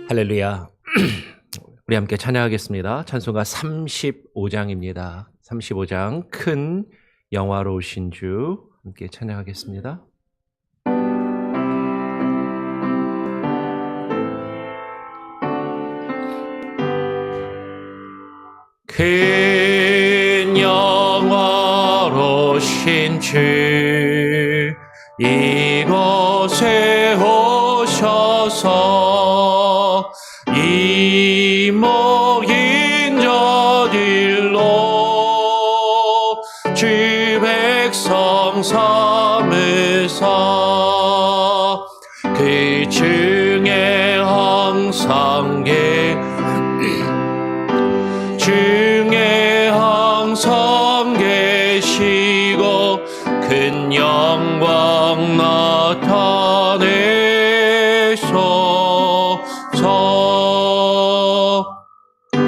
할렐루야. 우리 함께 찬양하겠습니다. 찬송가 35장입니다. 35장 큰 영화로우신 주 함께 찬양하겠습니다. 큰 영화로우신 주 이곳에 오셔서 이 모인 저들로 주 백성 삼으사 그 중에 항상 계시고 큰 영광 나타내소서.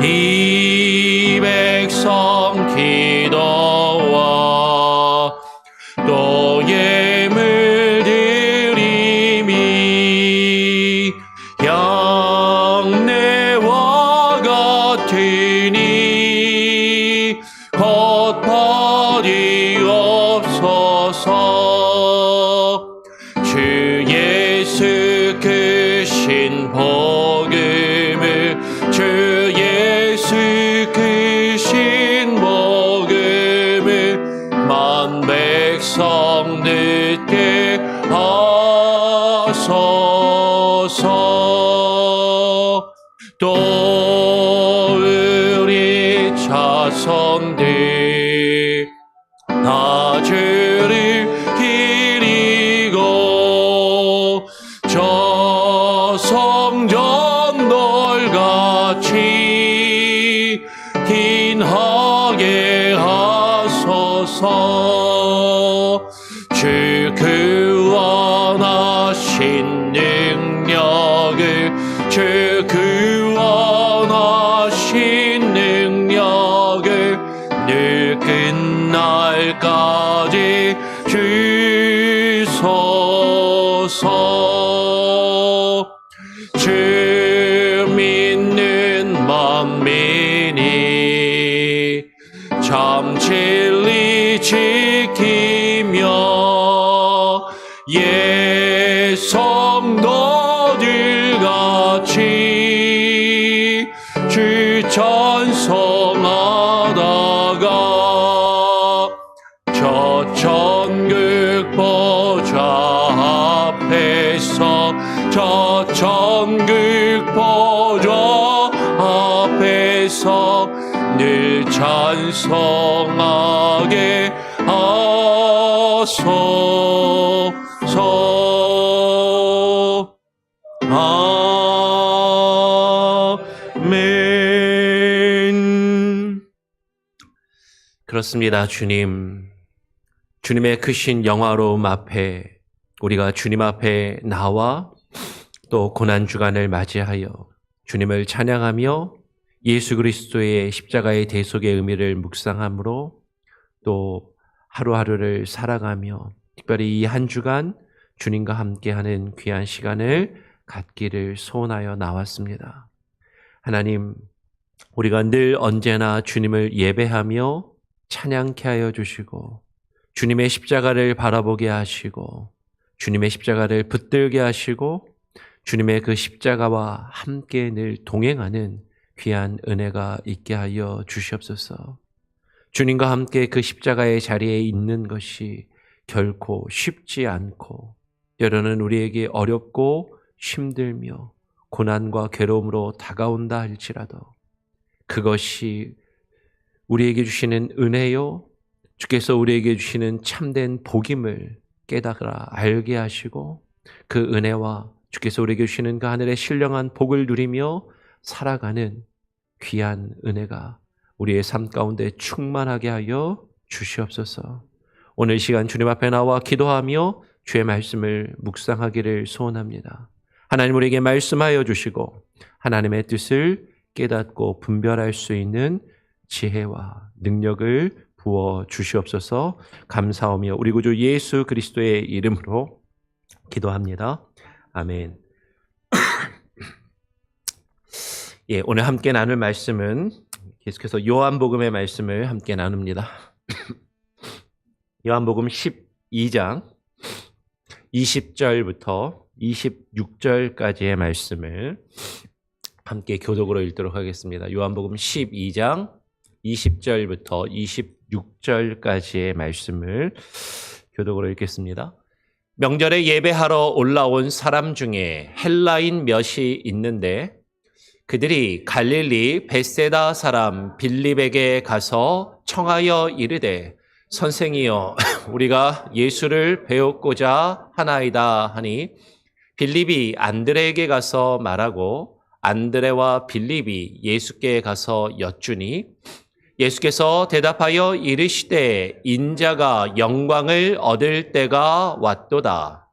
이 백성 기도와 또 예물 드림이 양내와 같으니 곧 버리옵소서. 주 예수 크신 복음을 주 예수 크신 복음을 만 백성 듣게 하소서. 또 우리 자손들 다 주를 기리고 저 성전 돌같이 긴하게 하소서. 주 구원하신 능력을 주 구원하신 능력을 늘 끝날까지 주소서. 주 믿는 만민이 참 진리 지키며 옛 성도들 같이 주 찬송하다가 저 천국 보좌 앞에서 저 천국 보좌 앞에서 늘 찬송하게 하소서. 아멘. 그렇습니다. 주님의 크신 영화로움 앞에 우리가 주님 앞에 나와 또 고난주간을 맞이하여 주님을 찬양하며 예수 그리스도의 십자가의 대속의 의미를 묵상함으로 또 하루하루를 살아가며 특별히 이 한 주간 주님과 함께하는 귀한 시간을 갖기를 소원하여 나왔습니다. 하나님, 우리가 늘 언제나 주님을 예배하며 찬양케 하여 주시고 주님의 십자가를 바라보게 하시고 주님의 십자가를 붙들게 하시고 주님의 그 십자가와 함께 늘 동행하는 귀한 은혜가 있게 하여 주시옵소서. 주님과 함께 그 십자가의 자리에 있는 것이 결코 쉽지 않고 때로는 우리에게 어렵고 힘들며 고난과 괴로움으로 다가온다 할지라도 그것이 우리에게 주시는 은혜요 주께서 우리에게 주시는 참된 복임을 깨달아 알게 하시고 그 은혜와 주께서 우리에게 주시는 그 하늘의 신령한 복을 누리며 살아가는 귀한 은혜가 우리의 삶 가운데 충만하게 하여 주시옵소서. 오늘 시간 주님 앞에 나와 기도하며 주의 말씀을 묵상하기를 소원합니다. 하나님 우리에게 말씀하여 주시고 하나님의 뜻을 깨닫고 분별할 수 있는 지혜와 능력을 부어 주시옵소서. 감사하며 우리 구주 예수 그리스도의 이름으로 기도합니다. 아멘. 오늘 함께 나눌 말씀은 계속해서 요한복음의 말씀을 함께 나눕니다. 요한복음 12장 20절부터 26절까지의 말씀을 함께 교독으로 읽도록 하겠습니다. 요한복음 12장 20절부터 26절까지의 말씀을 교독으로 읽겠습니다. 명절에 예배하러 올라온 사람 중에 헬라인 몇이 있는데 그들이 갈릴리 벳세다 사람 빌립에게 가서 청하여 이르되 선생이여 우리가 예수를 배우고자 하나이다 하니 빌립이 안드레에게 가서 말하고 안드레와 빌립이 예수께 가서 여쭈니 예수께서 대답하여 이르시되 인자가 영광을 얻을 때가 왔도다.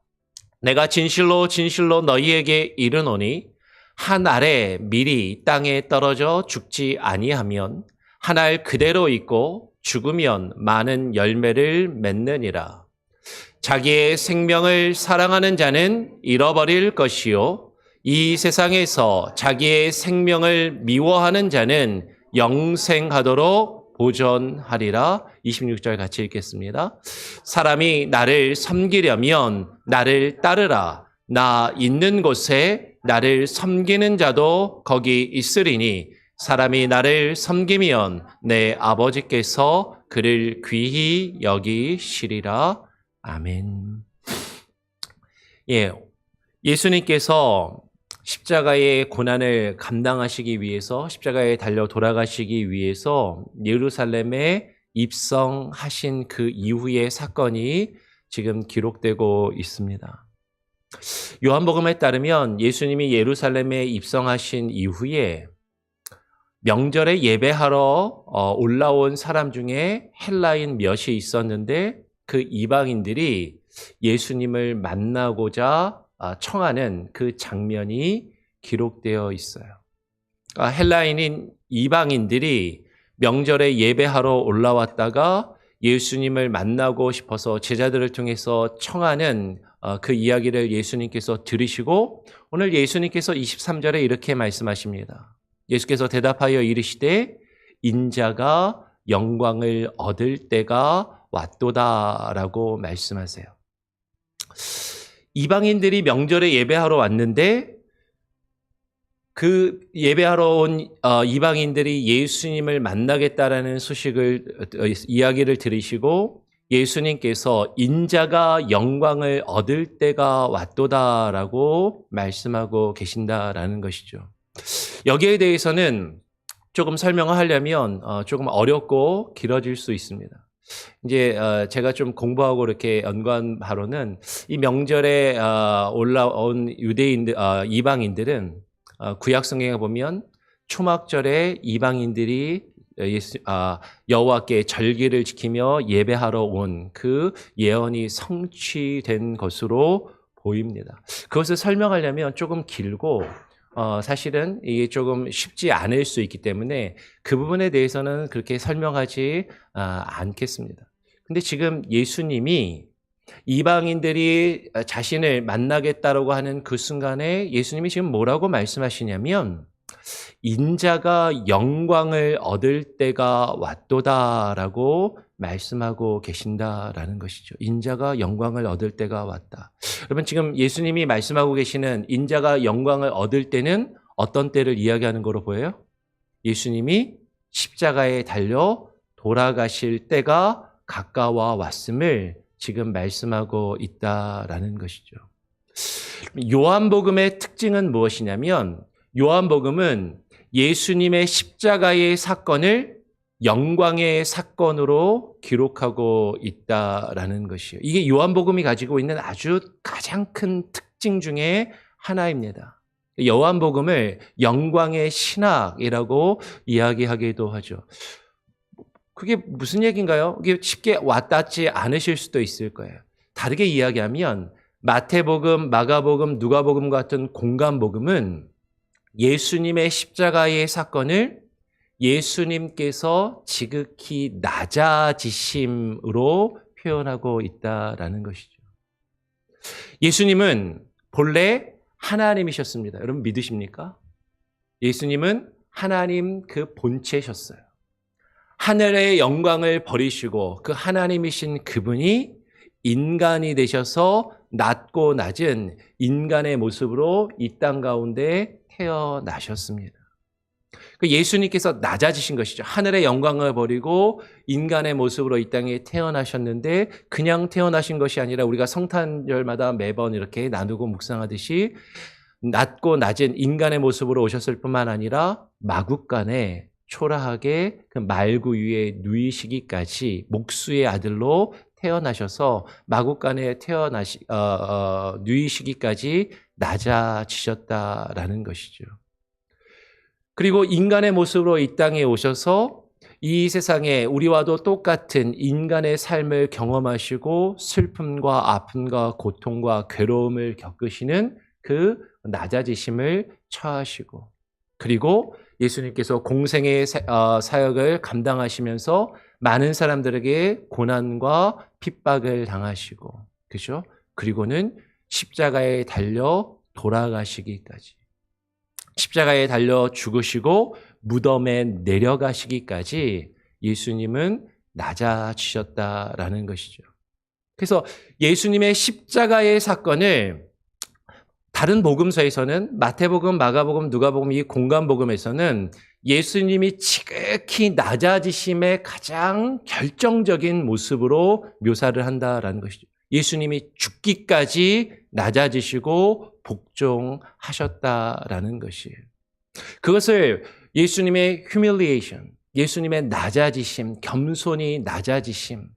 내가 진실로 진실로 너희에게 이르노니 한 알에 밀이 땅에 떨어져 죽지 아니하면 한 알 그대로 있고 죽으면 많은 열매를 맺느니라. 자기의 생명을 사랑하는 자는 잃어버릴 것이요 이 세상에서 자기의 생명을 미워하는 자는 영생하도록 보존하리라. 26절 같이 읽겠습니다. 사람이 나를 섬기려면 나를 따르라. 나 있는 곳에 나를 섬기는 자도 거기 있으리니 사람이 나를 섬기면 내 아버지께서 그를 귀히 여기시리라. 아멘. 예수님께서 십자가의 고난을 감당하시기 위해서 십자가에 달려 돌아가시기 위해서 예루살렘에 입성하신 그 이후의 사건이 지금 기록되고 있습니다. 요한복음에 따르면 예수님이 예루살렘에 입성하신 이후에 명절에 예배하러 올라온 사람 중에 헬라인 몇이 있었는데 그 이방인들이 예수님을 만나고자 청하는 그 장면이 기록되어 있어요. 헬라인인 이방인들이 명절에 예배하러 올라왔다가 예수님을 만나고 싶어서 제자들을 통해서 청하는 그 이야기를 예수님께서 들으시고 오늘 예수님께서 23절에 이렇게 말씀하십니다. 예수께서 대답하여 이르시되 인자가 영광을 얻을 때가 왔도다라고 말씀하세요. 이방인들이 명절에 예배하러 왔는데 그 예배하러 온 이방인들이 예수님을 만나겠다라는 이야기를 들으시고 예수님께서 인자가 영광을 얻을 때가 왔도다라고 말씀하고 계신다라는 것이죠. 여기에 대해서는 조금 설명을 하려면 조금 어렵고 길어질 수 있습니다. 이제 제가 좀 공부하고 이렇게 연구한 바로는 이 명절에 올라온 이방인들은 구약 성경에 보면 초막절에 이방인들이 여호와께 절기를 지키며 예배하러 온 그 예언이 성취된 것으로 보입니다. 그것을 설명하려면 조금 길고 사실은 이게 조금 쉽지 않을 수 있기 때문에 그 부분에 대해서는 그렇게 설명하지 않겠습니다. 근데 지금 예수님이 이방인들이 자신을 만나겠다라고 하는 그 순간에 예수님이 지금 뭐라고 말씀하시냐면 인자가 영광을 얻을 때가 왔도다라고 말씀하고 계신다라는 것이죠. 인자가 영광을 얻을 때가 왔다. 여러분 지금 예수님이 말씀하고 계시는 인자가 영광을 얻을 때는 어떤 때를 이야기하는 거로 보여요? 예수님이 십자가에 달려 돌아가실 때가 가까워 왔음을 지금 말씀하고 있다라는 것이죠. 요한복음의 특징은 무엇이냐면 요한복음은 예수님의 십자가의 사건을 영광의 사건으로 기록하고 있다라는 것이에요. 이게 요한복음이 가지고 있는 아주 가장 큰 특징 중에 하나입니다. 요한복음을 영광의 신학이라고 이야기하기도 하죠. 그게 무슨 얘기인가요? 이게 쉽게 와닿지 않으실 수도 있을 거예요. 다르게 이야기하면 마태복음, 마가복음, 누가복음 같은 공간복음은 예수님의 십자가의 사건을 예수님께서 지극히 낮아지심으로 표현하고 있다라는 것이죠. 예수님은 본래 하나님이셨습니다. 여러분 믿으십니까? 예수님은 하나님 그 본체셨어요. 하늘의 영광을 버리시고 그 하나님이신 그분이 인간이 되셔서 낮고 낮은 인간의 모습으로 이 땅 가운데 태어나셨습니다. 예수님께서 낮아지신 것이죠. 하늘의 영광을 버리고 인간의 모습으로 이 땅에 태어나셨는데 그냥 태어나신 것이 아니라 우리가 성탄절마다 매번 이렇게 나누고 묵상하듯이 낮고 낮은 인간의 모습으로 오셨을 뿐만 아니라 마구간에 초라하게 그 말구 위에 누이시기까지 목수의 아들로 태어나셔서 마구간에 누이시기까지 낮아지셨다라는 것이죠. 그리고 인간의 모습으로 이 땅에 오셔서 이 세상에 우리와도 똑같은 인간의 삶을 경험하시고 슬픔과 아픔과 고통과 괴로움을 겪으시는 그 낮아지심을 처하시고, 그리고 예수님께서 공생의 사역을 감당하시면서 많은 사람들에게 고난과 핍박을 당하시고, 그렇죠? 그리고는 십자가에 달려 돌아가시기까지, 십자가에 달려 죽으시고 무덤에 내려가시기까지 예수님은 낮아지셨다라는 것이죠. 그래서 예수님의 십자가의 사건을 다른 복음서에서는 마태복음, 마가복음, 누가복음 이 공간복음에서는 예수님이 지극히 낮아지심의 가장 결정적인 모습으로 묘사를 한다라는 것이죠. 예수님이 죽기까지 낮아지시고 복종하셨다라는 것이에요. 그것을 예수님의 humiliation, 예수님의 낮아지심, 겸손히 낮아지심,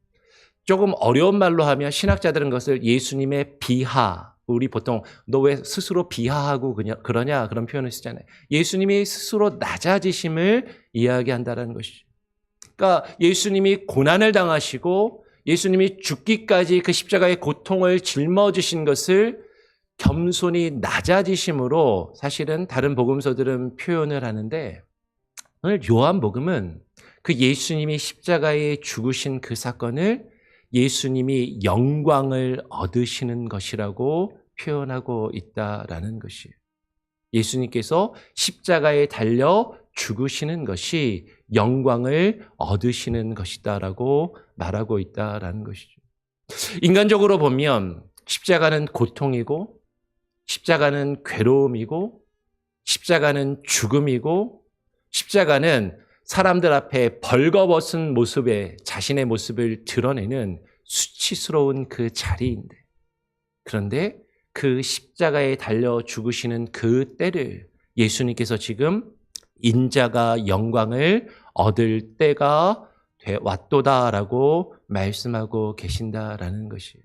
조금 어려운 말로 하면 신학자들은 그것을 예수님의 비하, 우리 보통 너 왜 스스로 비하하고 그러냐 그런 표현을 쓰잖아요. 예수님이 스스로 낮아지심을 이야기한다는 것이죠. 그러니까 예수님이 고난을 당하시고 예수님이 죽기까지 그 십자가의 고통을 짊어지신 것을 겸손히 낮아지심으로 사실은 다른 복음서들은 표현을 하는데, 오늘 요한복음은 그 예수님이 십자가에 죽으신 그 사건을 예수님이 영광을 얻으시는 것이라고 표현하고 있다라는 것이에요. 예수님께서 십자가에 달려 죽으시는 것이 영광을 얻으시는 것이다라고 말하고 있다라는 것이죠. 인간적으로 보면 십자가는 고통이고, 십자가는 괴로움이고, 십자가는 죽음이고, 십자가는 사람들 앞에 벌거벗은 모습에 자신의 모습을 드러내는 수치스러운 그 자리인데, 그런데 그 십자가에 달려 죽으시는 그 때를 예수님께서 지금 인자가 영광을 얻을 때가 왔도다라고 말씀하고 계신다라는 것이에요.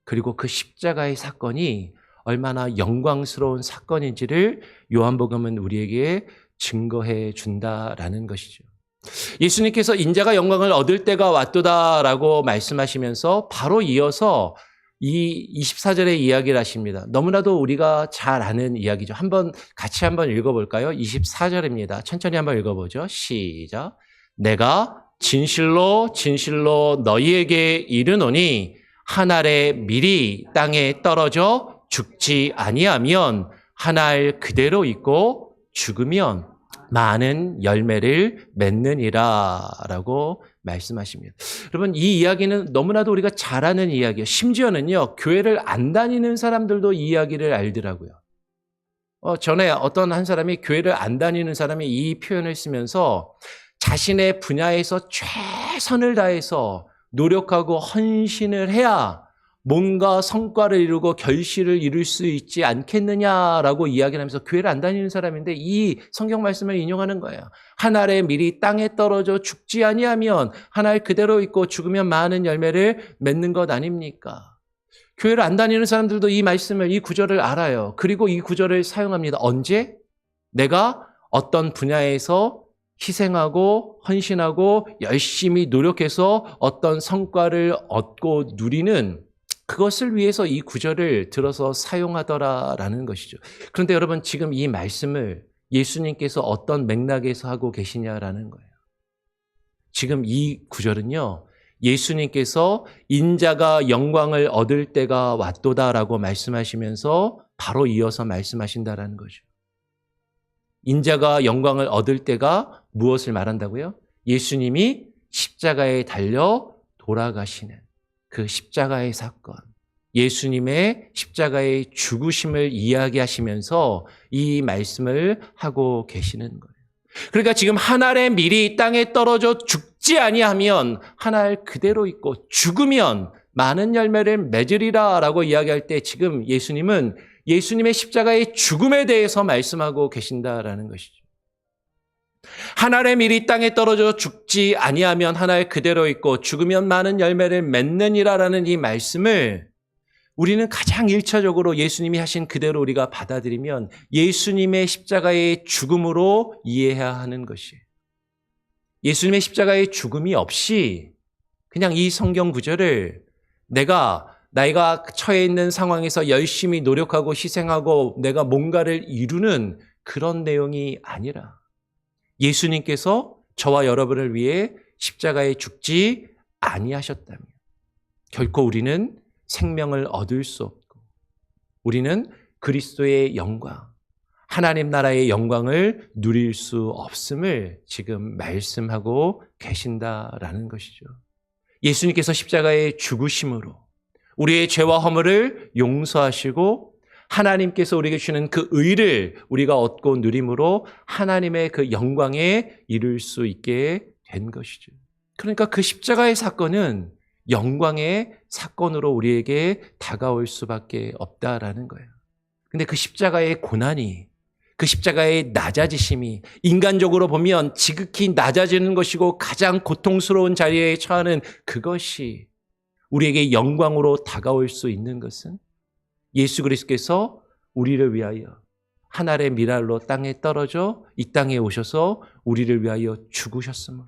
그리고 그 십자가의 사건이 얼마나 영광스러운 사건인지를 요한복음은 우리에게 증거해 준다라는 것이죠. 예수님께서 인자가 영광을 얻을 때가 왔도다라고 말씀하시면서 바로 이어서 이 24절의 이야기를 하십니다. 너무나도 우리가 잘 아는 이야기죠. 같이 한번 읽어볼까요? 24절입니다. 천천히 한번 읽어보죠. 시작. 내가 진실로 진실로 너희에게 이르노니 한 알의 밀이 땅에 떨어져 죽지 아니하면 한 알 그대로 있고 죽으면 많은 열매를 맺느니라 라고 말씀하십니다. 여러분, 이 이야기는 너무나도 우리가 잘 아는 이야기예요. 심지어는요, 교회를 안 다니는 사람들도 이 이야기를 알더라고요. 전에 어떤 한 사람이, 교회를 안 다니는 사람이 이 표현을 쓰면서 자신의 분야에서 최선을 다해서 노력하고 헌신을 해야 뭔가 성과를 이루고 결실을 이룰 수 있지 않겠느냐라고 이야기를 하면서 교회를 안 다니는 사람인데 이 성경 말씀을 인용하는 거예요. 한 알의 밀이 땅에 떨어져 죽지 아니하면 한 알 그대로 있고 죽으면 많은 열매를 맺는 것 아닙니까? 교회를 안 다니는 사람들도 이 말씀을, 이 구절을 알아요. 그리고 이 구절을 사용합니다. 언제? 내가 어떤 분야에서 희생하고 헌신하고 열심히 노력해서 어떤 성과를 얻고 누리는 그것을 위해서 이 구절을 들어서 사용하더라라는 것이죠. 그런데 여러분, 지금 이 말씀을 예수님께서 어떤 맥락에서 하고 계시냐라는 거예요. 지금 이 구절은요, 예수님께서 인자가 영광을 얻을 때가 왔도다라고 말씀하시면서 바로 이어서 말씀하신다라는 거죠. 인자가 영광을 얻을 때가 무엇을 말한다고요? 예수님이 십자가에 달려 돌아가시는 그 십자가의 사건, 예수님의 십자가의 죽으심을 이야기하시면서 이 말씀을 하고 계시는 거예요. 그러니까 지금 한 알의 밀이 땅에 떨어져 죽지 아니하면 한 알 그대로 있고 죽으면 많은 열매를 맺으리라 라고 이야기할 때 지금 예수님은 예수님의 십자가의 죽음에 대해서 말씀하고 계신다라는 것이죠. 한 알의 밀이 땅에 떨어져 죽지 아니하면 한 알 그대로 있고 죽으면 많은 열매를 맺느니라라는 이 말씀을 우리는 가장 1차적으로 예수님이 하신 그대로 우리가 받아들이면 예수님의 십자가의 죽음으로 이해해야 하는 것이에요. 예수님의 십자가의 죽음이 없이 그냥 이 성경 구절을 내가 처해 있는 상황에서 열심히 노력하고 희생하고 내가 뭔가를 이루는 그런 내용이 아니라 예수님께서 저와 여러분을 위해 십자가에 죽지 아니하셨다면 결코 우리는 생명을 얻을 수 없고 우리는 그리스도의 영광, 하나님 나라의 영광을 누릴 수 없음을 지금 말씀하고 계신다라는 것이죠. 예수님께서 십자가의 죽으심으로 우리의 죄와 허물을 용서하시고 하나님께서 우리에게 주시는 그 의를 우리가 얻고 누림으로 하나님의 그 영광에 이룰 수 있게 된 것이죠. 그러니까 그 십자가의 사건은 영광의 사건으로 우리에게 다가올 수밖에 없다라는 거예요. 근데 그 십자가의 고난이, 그 십자가의 낮아지심이 인간적으로 보면 지극히 낮아지는 것이고 가장 고통스러운 자리에 처하는 그것이 우리에게 영광으로 다가올 수 있는 것은 예수 그리스도께서 우리를 위하여 한 알의 밀알로 땅에 떨어져 이 땅에 오셔서 우리를 위하여 죽으셨으므로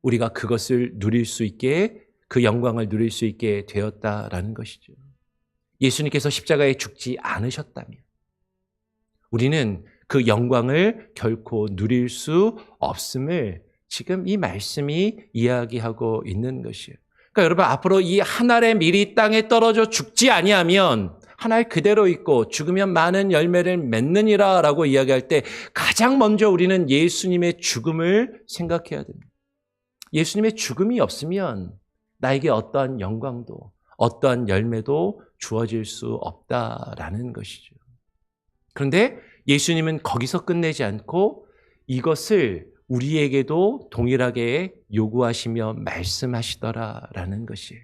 우리가 그것을 누릴 수 있게 그 영광을 누릴 수 있게 되었다라는 것이죠. 예수님께서 십자가에 죽지 않으셨다면 우리는 그 영광을 결코 누릴 수 없음을 지금 이 말씀이 이야기하고 있는 것이에요. 그러니까 여러분 앞으로 이 한 알의 밀이 땅에 떨어져 죽지 아니하면 한 알 그대로 있고 죽으면 많은 열매를 맺느니라 라고 이야기할 때 가장 먼저 우리는 예수님의 죽음을 생각해야 됩니다. 예수님의 죽음이 없으면 나에게 어떠한 영광도 어떠한 열매도 주어질 수 없다라는 것이죠. 그런데 예수님은 거기서 끝내지 않고 이것을 우리에게도 동일하게 요구하시며 말씀하시더라라는 것이에요.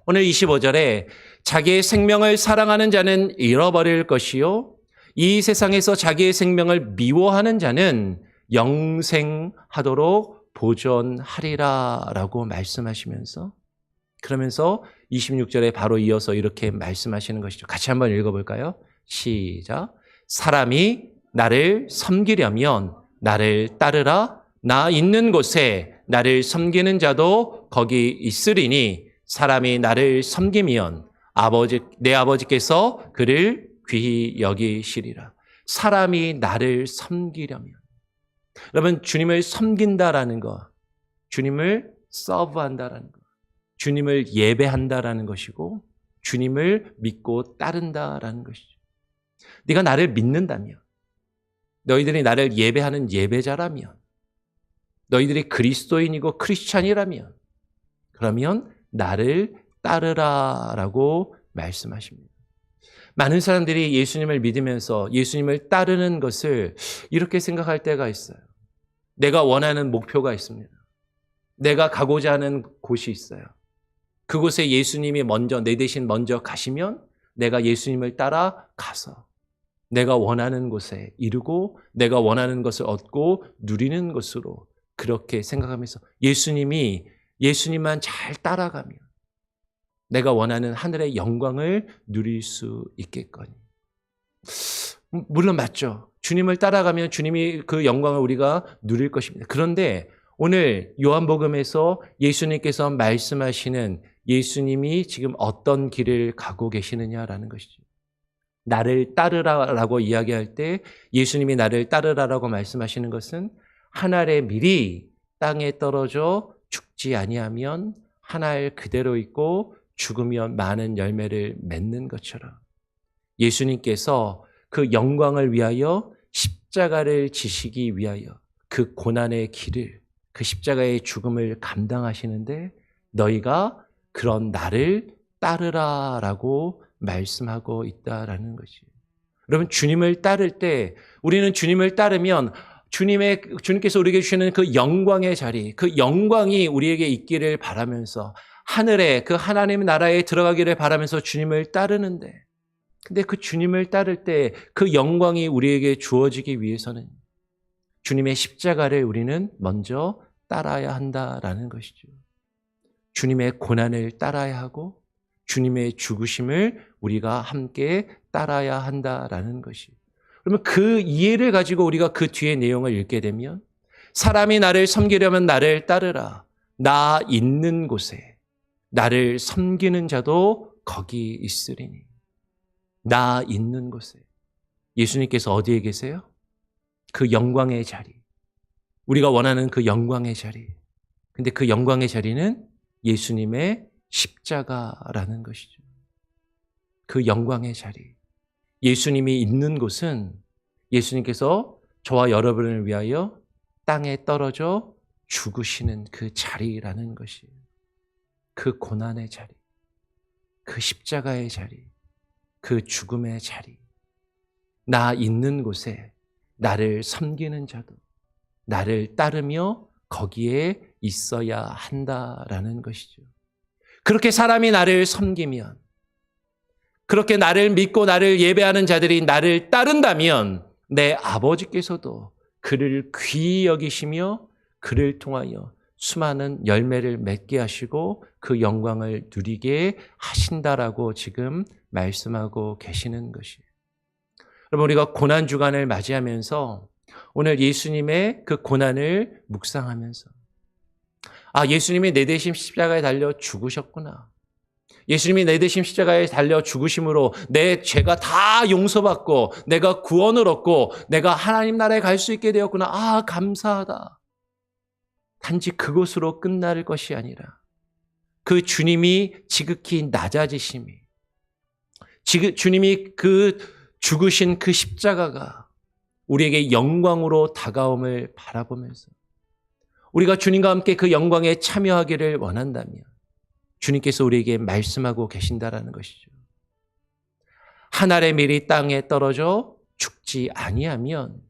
오늘 25절에 자기의 생명을 사랑하는 자는 잃어버릴 것이요 이 세상에서 자기의 생명을 미워하는 자는 영생하도록 보존하리라 라고 말씀하시면서 그러면서 26절에 바로 이어서 이렇게 말씀하시는 것이죠. 같이 한번 읽어볼까요? 시작. 사람이 나를 섬기려면 나를 따르라. 나 있는 곳에 나를 섬기는 자도 거기 있으리니 사람이 나를 섬기면 내 아버지께서 그를 귀히 여기시리라. 사람이 나를 섬기려면 여러분 주님을 섬긴다라는 것, 주님을 서브한다라는 것, 주님을 예배한다라는 것이고 주님을 믿고 따른다라는 것이죠. 네가 나를 믿는다면 너희들이 나를 예배하는 예배자라면 너희들이 그리스도인이고 크리스찬이라면 그러면 나를 따르라라고 말씀하십니다. 많은 사람들이 예수님을 믿으면서 예수님을 따르는 것을 이렇게 생각할 때가 있어요. 내가 원하는 목표가 있습니다. 내가 가고자 하는 곳이 있어요. 그곳에 예수님이 내 대신 먼저 가시면 내가 예수님을 따라 가서 내가 원하는 곳에 이르고 내가 원하는 것을 얻고 누리는 것으로 그렇게 생각하면서 예수님만 잘 따라가면 내가 원하는 하늘의 영광을 누릴 수 있겠거니. 물론 맞죠. 주님을 따라가면 주님이 그 영광을 우리가 누릴 것입니다. 그런데 오늘 요한복음에서 예수님께서 말씀하시는 예수님이 지금 어떤 길을 가고 계시느냐라는 것이죠. 나를 따르라라고 이야기할 때 예수님이 나를 따르라라고 말씀하시는 것은 한 알의 밀이 땅에 떨어져 죽지 아니하면 한 알 그대로 있고 죽으면 많은 열매를 맺는 것처럼 예수님께서 그 영광을 위하여 십자가를 지시기 위하여 그 고난의 길을, 그 십자가의 죽음을 감당하시는데 너희가 그런 나를 따르라라고 말씀하고 있다라는 것이. 여러분, 주님을 따를 때, 우리는 주님을 따르면 주님께서 우리에게 주시는 그 영광의 자리, 그 영광이 우리에게 있기를 바라면서 하늘에 그 하나님의 나라에 들어가기를 바라면서 주님을 따르는데, 근데 그 주님을 따를 때 그 영광이 우리에게 주어지기 위해서는 주님의 십자가를 우리는 먼저 따라야 한다라는 것이죠. 주님의 고난을 따라야 하고 주님의 죽으심을 우리가 함께 따라야 한다라는 것이. 그러면 그 이해를 가지고 우리가 그 뒤에 내용을 읽게 되면 사람이 나를 섬기려면 나를 따르라. 나 있는 곳에 나를 섬기는 자도 거기 있으리니. 나 있는 곳에. 예수님께서 어디에 계세요? 그 영광의 자리. 우리가 원하는 그 영광의 자리. 근데 그 영광의 자리는 예수님의 십자가라는 것이죠. 그 영광의 자리. 예수님이 있는 곳은 예수님께서 저와 여러분을 위하여 땅에 떨어져 죽으시는 그 자리라는 것이에요. 그 고난의 자리. 그 십자가의 자리. 그 죽음의 자리. 나 있는 곳에 나를 섬기는 자도 나를 따르며 거기에 있어야 한다라는 것이죠. 그렇게 사람이 나를 섬기면, 그렇게 나를 믿고 나를 예배하는 자들이 나를 따른다면 내 아버지께서도 그를 귀히 여기시며 그를 통하여 수많은 열매를 맺게 하시고 그 영광을 누리게 하신다라고 지금 말씀하고 계시는 것이에요. 여러분, 우리가 고난주간을 맞이하면서 오늘 예수님의 그 고난을 묵상하면서 예수님이 내 대신 십자가에 달려 죽으셨구나. 예수님이 내 대신 십자가에 달려 죽으심으로 내 죄가 다 용서받고 내가 구원을 얻고 내가 하나님 나라에 갈 수 있게 되었구나. 감사하다. 단지 그것으로 끝날 것이 아니라 그 주님이 지극히 낮아지심이, 주님이 그 죽으신 그 십자가가 우리에게 영광으로 다가옴을 바라보면서 우리가 주님과 함께 그 영광에 참여하기를 원한다면 주님께서 우리에게 말씀하고 계신다라는 것이죠. 한 알의 밀이 땅에 떨어져 죽지 아니하면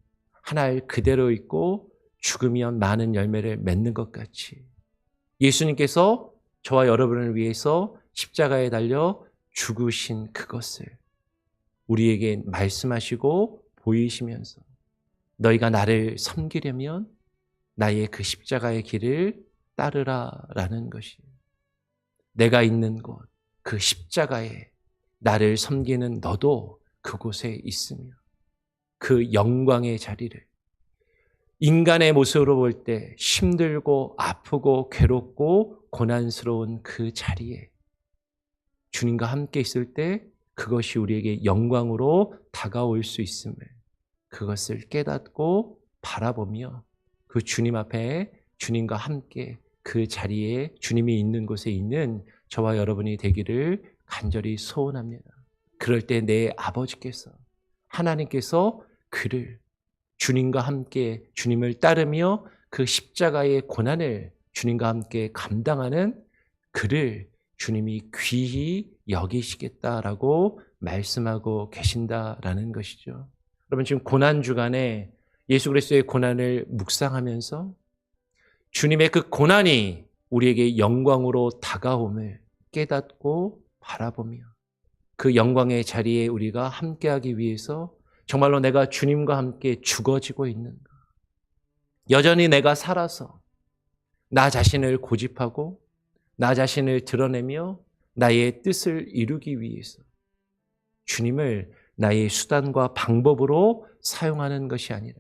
한 알 그대로 있고 죽으면 많은 열매를 맺는 것 같이 예수님께서 저와 여러분을 위해서 십자가에 달려 죽으신 그것을 우리에게 말씀하시고 보이시면서 너희가 나를 섬기려면 나의 그 십자가의 길을 따르라라는 것이에요. 내가 있는 곳, 그 십자가에 나를 섬기는 너도 그곳에 있으며 그 영광의 자리를 인간의 모습으로 볼 때 힘들고 아프고 괴롭고 고난스러운 그 자리에 주님과 함께 있을 때 그것이 우리에게 영광으로 다가올 수 있음을 그것을 깨닫고 바라보며 그 주님 앞에 주님과 함께 그 자리에 주님이 있는 곳에 있는 저와 여러분이 되기를 간절히 소원합니다. 그럴 때 내 아버지께서 하나님께서 그를 주님과 함께 주님을 따르며 그 십자가의 고난을 주님과 함께 감당하는 그를 주님이 귀히 여기시겠다라고 말씀하고 계신다라는 것이죠. 여러분, 지금 고난주간에 예수 그리스도의 고난을 묵상하면서 주님의 그 고난이 우리에게 영광으로 다가옴을 깨닫고 바라보며 그 영광의 자리에 우리가 함께하기 위해서 정말로 내가 주님과 함께 죽어지고 있는가? 여전히 내가 살아서 나 자신을 고집하고 나 자신을 드러내며 나의 뜻을 이루기 위해서 주님을 나의 수단과 방법으로 사용하는 것이 아니라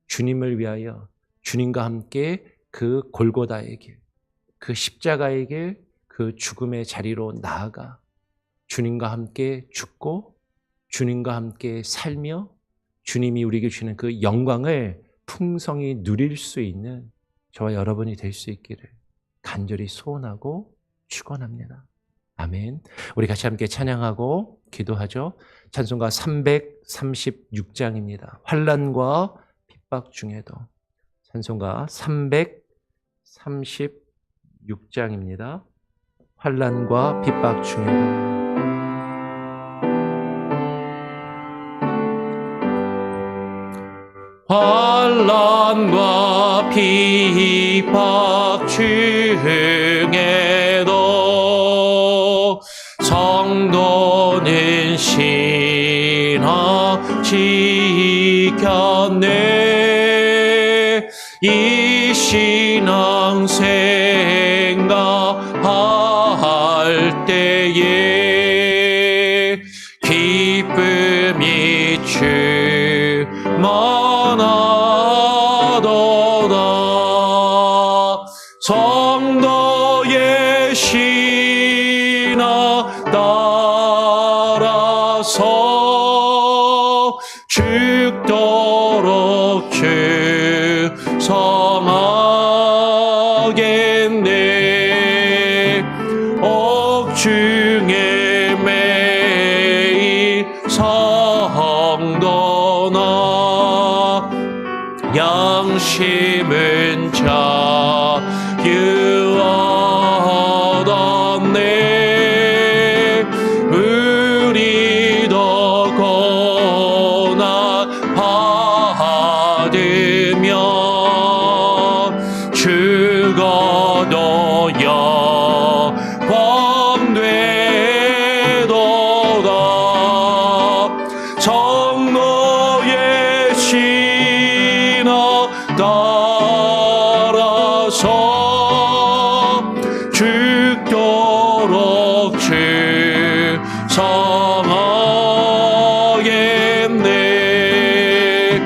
주님을 위하여 주님과 함께 그 골고다의 길, 그 십자가의 길, 그 죽음의 자리로 나아가 주님과 함께 죽고 주님과 함께 살며 주님이 우리에게 주시는 그 영광을 풍성히 누릴 수 있는 저와 여러분이 될 수 있기를 간절히 소원하고 축원합니다. 아멘. 우리 같이 함께 찬양하고 기도하죠. 찬송가 336장입니다. 환난과 핍박 중에도. 찬송가 336장입니다. 환난과 핍박 중에도. 환난과 핍박 중에도 성도는 신앙 지켰네. 이 신앙 생각할 때에 기쁨이 충만하도다. 성도의 신앙 따라서 죽도록 충성하겠네. 옥중에 매일 성도나 양심은 자유하겠네. 우리도 고난 받으며 죽어도 영광 되도다. 성도의 신앙 따라서 죽도록 충성하겠네.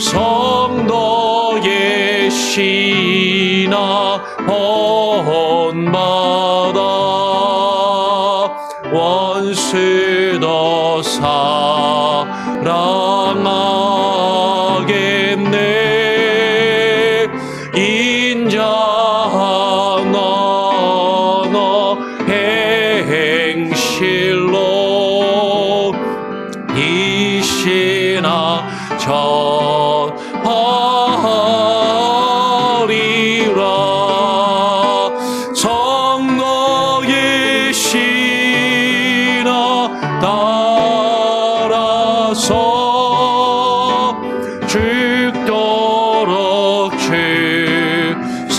성도의 신앙 본받아 원수도 사랑하겠네. 인자한 언어 행실로 이 신앙 전하리라. 성도의 신앙 따라서 죽도록 충성하겠네.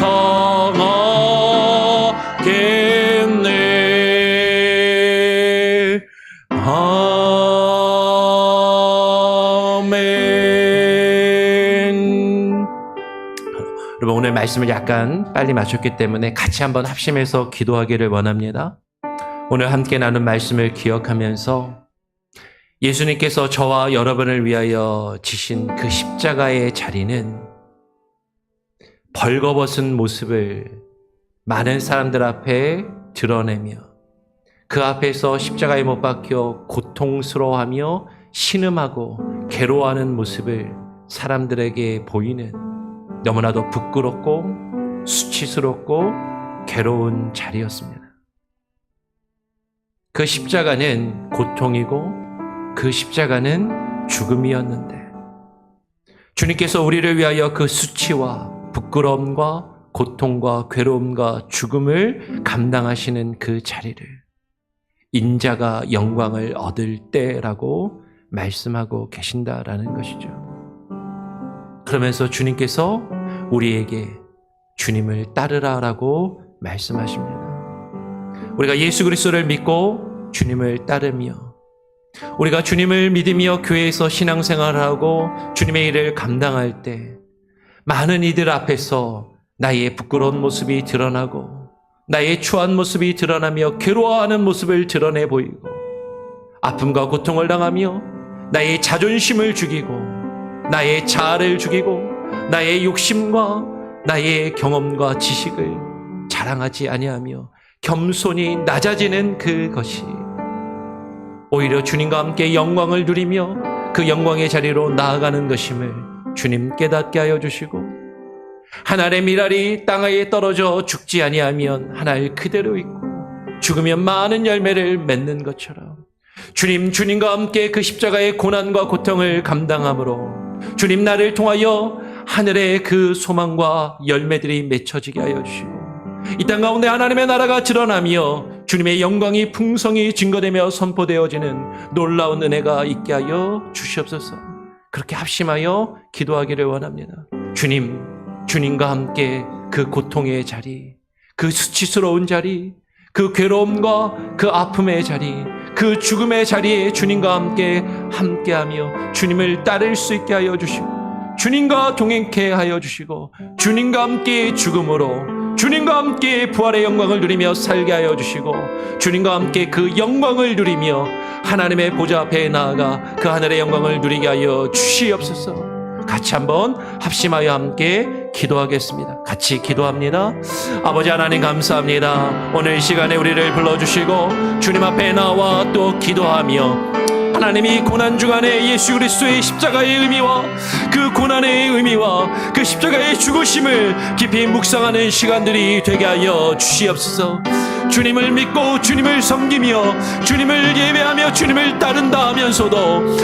아멘. 여러분, 오늘 말씀을 약간 빨리 마쳤기 때문에 같이 한번 합심해서 기도하기를 원합니다. 오늘 함께 나눈 말씀을 기억하면서 예수님께서 저와 여러분을 위하여 지신 그 십자가의 자리는 벌거벗은 모습을 많은 사람들 앞에 드러내며 그 앞에서 십자가에 못 박혀 고통스러워하며 신음하고 괴로워하는 모습을 사람들에게 보이는 너무나도 부끄럽고 수치스럽고 괴로운 자리였습니다. 그 십자가는 고통이고 그 십자가는 죽음이었는데 주님께서 우리를 위하여 그 수치와 부끄러움과 고통과 괴로움과 죽음을 감당하시는 그 자리를 인자가 영광을 얻을 때라고 말씀하고 계신다라는 것이죠. 그러면서 주님께서 우리에게 주님을 따르라라고 말씀하십니다. 우리가 예수 그리스도를 믿고 주님을 따르며 우리가 주님을 믿으며 교회에서 신앙생활을 하고 주님의 일을 감당할 때 많은 이들 앞에서 나의 부끄러운 모습이 드러나고 나의 추한 모습이 드러나며 괴로워하는 모습을 드러내 보이고 아픔과 고통을 당하며 나의 자존심을 죽이고 나의 자아를 죽이고 나의 욕심과 나의 경험과 지식을 자랑하지 아니하며 겸손히 낮아지는 그것이 오히려 주님과 함께 영광을 누리며 그 영광의 자리로 나아가는 것임을 주님 깨닫게 하여 주시고 한 알의 밀알이 땅에 떨어져 죽지 아니하면 한 알 그대로 있고 죽으면 많은 열매를 맺는 것처럼 주님, 주님과 함께 그 십자가의 고난과 고통을 감당함으로 주님, 나를 통하여 하늘의 그 소망과 열매들이 맺혀지게 하여 주시고 이 땅 가운데 하나님의 나라가 드러나며 주님의 영광이 풍성히 증거되며 선포되어지는 놀라운 은혜가 있게 하여 주시옵소서. 그렇게 합심하여 기도하기를 원합니다. 주님, 주님과 함께 그 고통의 자리, 그 수치스러운 자리, 그 괴로움과 그 아픔의 자리, 그 죽음의 자리에 주님과 함께하며 주님을 따를 수 있게 하여 주시고 주님과 동행케 하여 주시고 주님과 함께 죽음으로 주님과 함께 부활의 영광을 누리며 살게 하여 주시고 주님과 함께 그 영광을 누리며 하나님의 보좌 앞에 나아가 그 하늘의 영광을 누리게 하여 주시옵소서. 같이 한번 합심하여 함께 기도하겠습니다. 같이 기도합니다. 아버지 하나님 감사합니다. 오늘 이 시간에 우리를 불러주시고 주님 앞에 나와 또 기도하며 하나님이 고난주간에 예수 그리스도의 십자가의 의미와 그 고난의 의미와 그 십자가의 죽으심을 깊이 묵상하는 시간들이 되게 하여 주시옵소서. 주님을 믿고 주님을 섬기며 주님을 예배하며 주님을 따른다 하면서도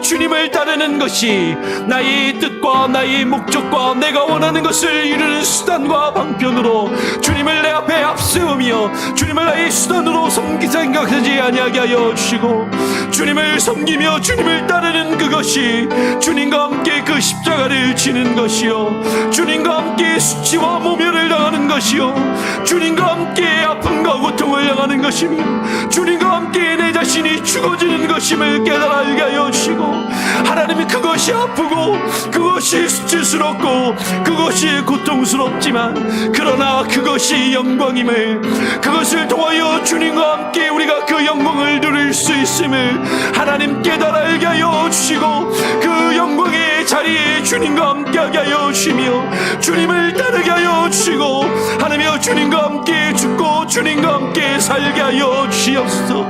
주님을 따르는 것이 나의 뜻과 나의 목적과 내가 원하는 것을 이루는 수단과 방편으로 주님을 내 앞에 앞세우며 주님을 나의 수단으로 생각하지 아니하게 하여 주시고 주님을 섬기며 주님을 따르는 그것이 주님과 함께 그 십자가를 지는 것이요 주님과 함께 수치와 모멸을 당하는 것이요 주님과 함께 아픔과 고통을 당하는 것이며 주님과 함께 내 자신이 죽어지는 것임을 깨달아 알게 하여 주시고 하나님이 그것이 아프고 그것이 수치스럽고 그것이 고통스럽지만 그러나 그것이 영광임을 그것을 통하여 주님과 함께 우리가 그 영광을 누릴 수 있음을 하나님 깨달아 알게 하여 주시고 그 영광의 자리에 주님과 함께하게 하여 주시며 주님을 따르게 하여 주시고 하나님이여 주님과 함께 죽고 주님과 함께 살게 하여 주시옵소서.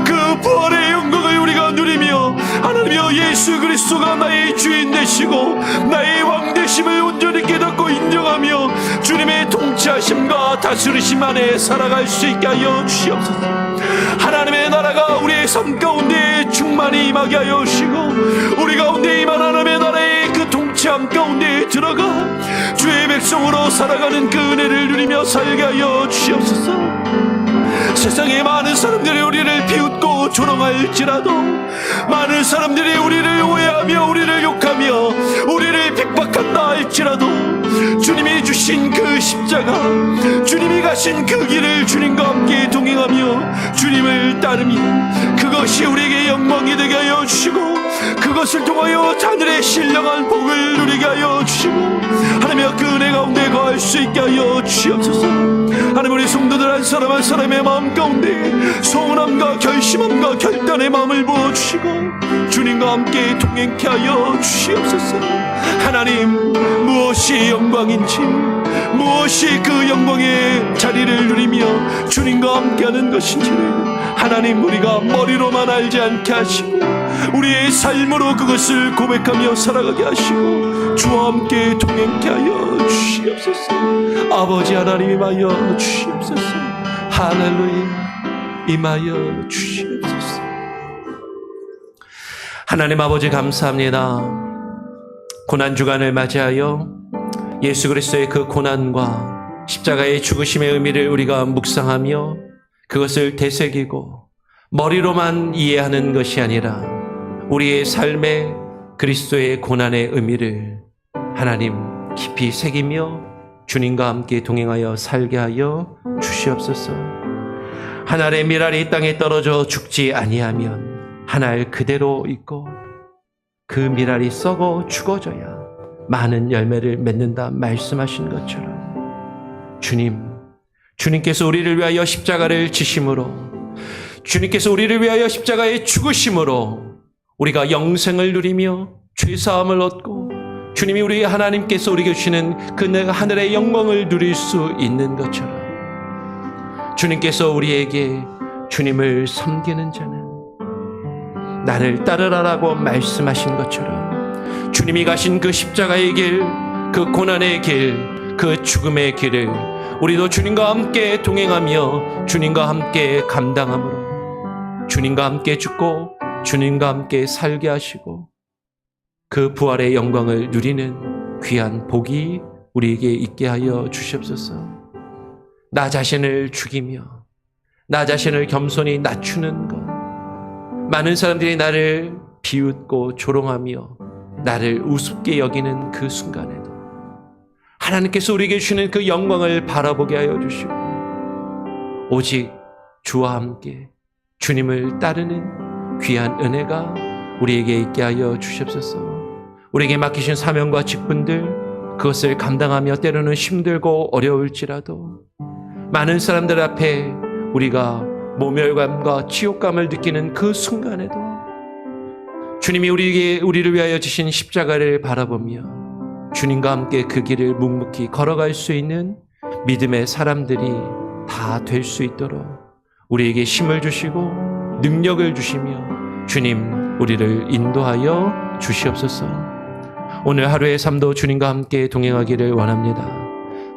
그 부활의 영광을 우리가 누리며 하나님이여 예수 그리스도가 나의 주인 되시고 나의 왕 되심을 온전히 깨닫고 인정하며 주님의 통치하심과 다스리심 안에 살아갈 수 있게 하여 주시옵소서. 하나님의 나라가 우리의 삶 가운데 충만히 임하게 하여 주시고 우리 가운데 임한 하나님의 나라의 그 통치함 가운데 들어가 주의 백성으로 살아가는 그 은혜를 누리며 살게 하여 주시옵소서. 세상에 많은 사람들이 우리를 비웃고 조롱할지라도 많은 사람들이 우리를 오해하며 우리를 욕하며 우리를 핍박한다 할지라도 주님이 주신 그 십자가 주님이 가신 그 길을 주님과 함께 동행하며 주님을 따르며 그것이 우리에게 영광이 되게 하여 주시고 그것을 통하여 하늘의 신령한 복을 누리게 하여 주시고 하나님의 그 은혜 가운데 거할 수 있게 하여 주시옵소서. 하나님 우리 성도들 한 사람 한 사람의 마음 가운데 소원함과 결심함과 결단의 마음을 부어주시고 주님과 함께 동행케 하여 주시옵소서. 하나님 무엇이 영광인지 무엇이 그 영광의 자리를 누리며 주님과 함께하는 것인지를 하나님 우리가 머리로만 알지 않게 하시고 우리의 삶으로 그것을 고백하며 살아가게 하시고 주와 함께 동행케 하여 주시옵소서. 아버지 하나님 임하여 주시옵소서. 할렐루야 임하여 주시옵소서. 하나님 아버지 감사합니다. 고난주간을 맞이하여 예수 그리스도의 그 고난과 십자가의 죽으심의 의미를 우리가 묵상하며 그것을 되새기고 머리로만 이해하는 것이 아니라 우리의 삶에 그리스도의 고난의 의미를 하나님 깊이 새기며 주님과 함께 동행하여 살게 하여 주시옵소서. 한 알의 밀알이 땅에 떨어져 죽지 아니하면 한 알 그대로 있고 그 밀알이 썩어 죽어져야 많은 열매를 맺는다 말씀하신 것처럼 주님께서 우리를 위하여 십자가를 지심으로 주님께서 우리를 위하여 십자가에 죽으심으로 우리가 영생을 누리며 죄사함을 얻고 주님이 우리 하나님께서 우리에게 주시는 그 하늘의 영광을 누릴 수 있는 것처럼 주님께서 우리에게 주님을 섬기는 자는 나를 따르라라고 말씀하신 것처럼 주님이 가신 그 십자가의 길, 그 고난의 길, 그 죽음의 길을 우리도 주님과 함께 동행하며 주님과 함께 감당함으로 주님과 함께 죽고 주님과 함께 살게 하시고 그 부활의 영광을 누리는 귀한 복이 우리에게 있게 하여 주시옵소서. 나 자신을 죽이며 나 자신을 겸손히 낮추는 것, 많은 사람들이 나를 비웃고 조롱하며 나를 우습게 여기는 그 순간에도 하나님께서 우리에게 주시는 그 영광을 바라보게 하여 주시고 오직 주와 함께 주님을 따르는 귀한 은혜가 우리에게 있게 하여 주시옵소서. 우리에게 맡기신 사명과 직분들, 그것을 감당하며 때로는 힘들고 어려울지라도 많은 사람들 앞에 우리가 모멸감과 치욕감을 느끼는 그 순간에도 주님이 우리를 위하여 지신 십자가를 바라보며 주님과 함께 그 길을 묵묵히 걸어갈 수 있는 믿음의 사람들이 다 될 수 있도록 우리에게 힘을 주시고 능력을 주시며 주님 우리를 인도하여 주시옵소서. 오늘 하루의 삶도 주님과 함께 동행하기를 원합니다.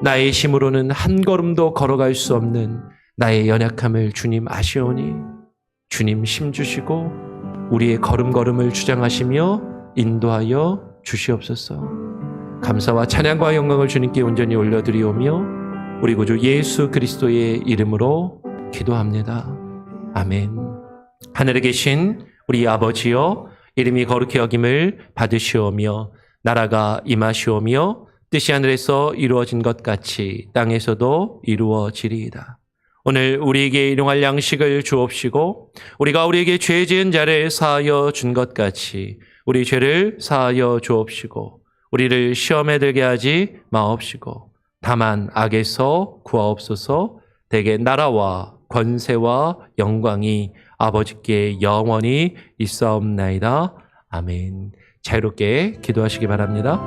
나의 힘으로는 한 걸음도 걸어갈 수 없는 나의 연약함을 주님 아시오니 주님 힘 주시고 우리의 걸음걸음을 주장하시며 인도하여 주시옵소서. 감사와 찬양과 영광을 주님께 온전히 올려드리오며 우리 구주 예수 그리스도의 이름으로 기도합니다. 아멘. 하늘에 계신 우리 아버지여, 이름이 거룩히 여김을 받으시오며 나라가 임하시오며 뜻이 하늘에서 이루어진 것 같이 땅에서도 이루어지리이다. 오늘 우리에게 일용할 양식을 주옵시고 우리가 우리에게 죄 지은 자를 사하여 준 것 같이 우리 죄를 사하여 주옵시고 우리를 시험에 들게 하지 마옵시고 다만 악에서 구하옵소서. 대개 나라와 권세와 영광이 아버지께 영원히 있사옵나이다. 아멘. 자유롭게 기도하시기 바랍니다.